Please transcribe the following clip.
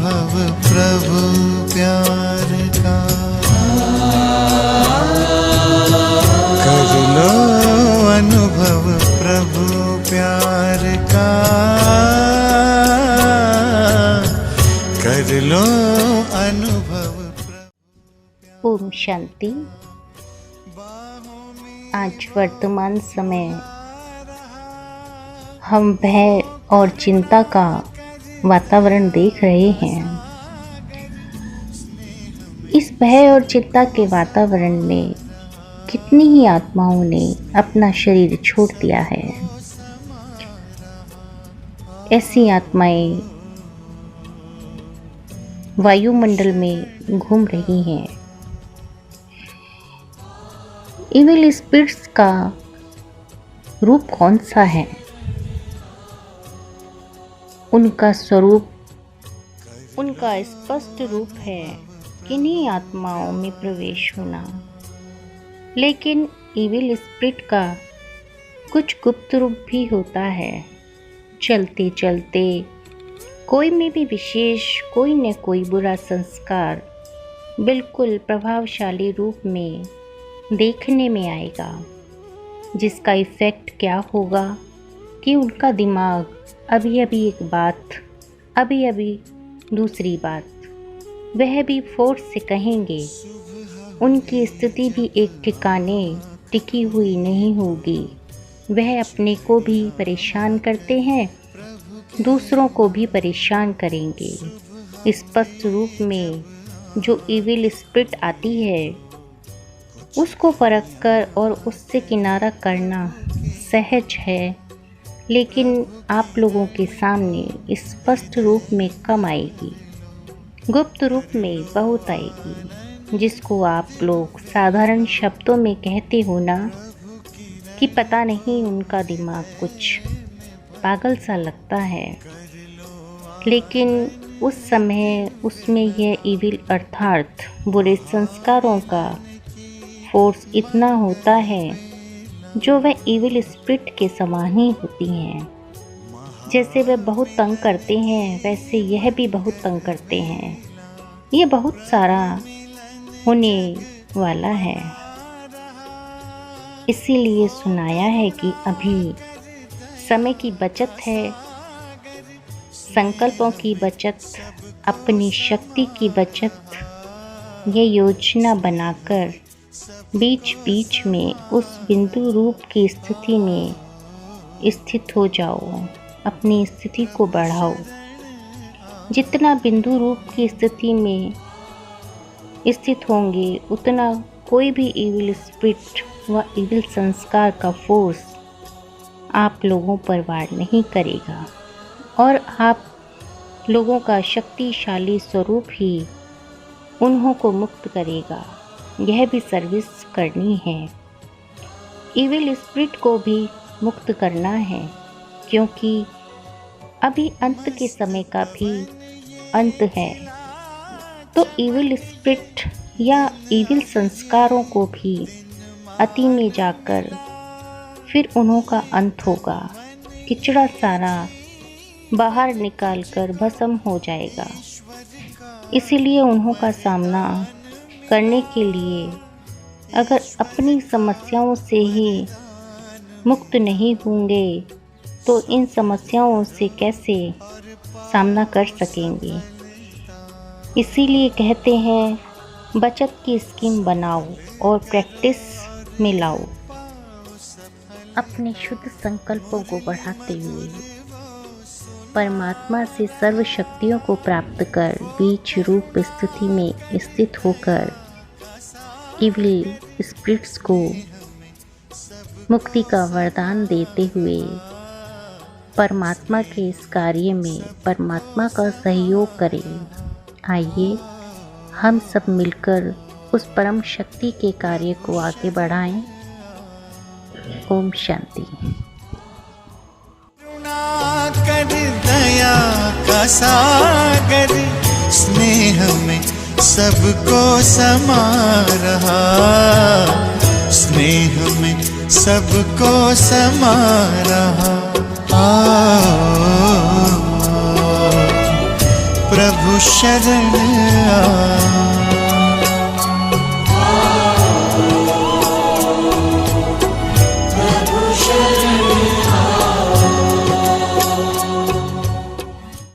अनुभव प्रभु प्यार का, कर लो अनुभव प्रभु प्यार का, कर लो अनुभव प्रभु। ओम शांति। आज वर्तमान समय हम भय और चिंता का वातावरण देख रहे हैं। इस भय और चिंता के वातावरण में कितनी ही आत्माओं ने अपना शरीर छोड़ दिया है। ऐसी आत्माएं वायुमंडल में घूम रही हैं। इविल स्पिरिट्स का रूप कौन सा है? उनका स्वरूप, उनका स्पष्ट रूप है किन्हीं आत्माओं में प्रवेश होना। लेकिन इविल स्पिरिट का कुछ गुप्त रूप भी होता है। चलते चलते कोई में भी विशेष कोई न कोई बुरा संस्कार बिल्कुल प्रभावशाली रूप में देखने में आएगा, जिसका इफ़ेक्ट क्या होगा कि उनका दिमाग अभी अभी एक बात, अभी अभी दूसरी बात, वह भी फोर्स से कहेंगे। उनकी स्थिति भी एक ठिकाने टिकी हुई नहीं होगी। वह अपने को भी परेशान करते हैं, दूसरों को भी परेशान करेंगे। स्पष्ट रूप में जो इविल स्पिरिट आती है उसको परख कर और उससे किनारा करना सहज है, लेकिन आप लोगों के सामने स्पष्ट रूप में कम आएगी, गुप्त रूप में बहुत आएगी, जिसको आप लोग साधारण शब्दों में कहते हो ना कि पता नहीं उनका दिमाग कुछ पागल सा लगता है। लेकिन उस समय उसमें यह इविल अर्थात बुरे संस्कारों का फोर्स इतना होता है जो वह इविल स्पिरिट के समान ही होती हैं। जैसे वह बहुत तंग करते हैं वैसे यह भी बहुत तंग करते हैं। ये बहुत सारा होने वाला है। इसीलिए सुनाया है कि अभी समय की बचत है, संकल्पों की बचत, अपनी शक्ति की बचत। ये योजना बनाकर बीच बीच में उस बिंदु रूप की स्थिति में स्थित हो जाओ, अपनी स्थिति को बढ़ाओ। जितना बिंदु रूप की स्थिति में स्थित होंगे उतना कोई भी इविल स्पिरिट व इविल संस्कार का फोर्स आप लोगों पर वार नहीं करेगा और आप लोगों का शक्तिशाली स्वरूप ही उन्हों को मुक्त करेगा। यह भी सर्विस करनी है, इविल स्पिरिट को भी मुक्त करना है, क्योंकि अभी अंत के समय का भी अंत है। तो इविल स्पिरिट या इविल संस्कारों को भी अति में जाकर फिर उन्हों का अंत होगा। किचड़ा सारा बाहर निकालकर भस्म हो जाएगा। इसीलिए उन्हों का सामना करने के लिए अगर अपनी समस्याओं से ही मुक्त नहीं होंगे तो इन समस्याओं से कैसे सामना कर सकेंगे। इसीलिए कहते हैं बचत की स्कीम बनाओ और प्रैक्टिस में लाओ। अपने शुद्ध संकल्पों को बढ़ाते हुए परमात्मा से सर्व शक्तियों को प्राप्त कर बीच रूप स्थिति में स्थित होकर इविल स्पिरिट्स को मुक्ति का वरदान देते हुए परमात्मा के इस कार्य में परमात्मा का सहयोग करें। आइए हम सब मिलकर उस परम शक्ति के कार्य को आगे बढ़ाएं। ओम शांति। कर दया का सागर स्नेह में सबको समा रहा, स्नेह में सबको समा रहा। प्रभु शरण आए।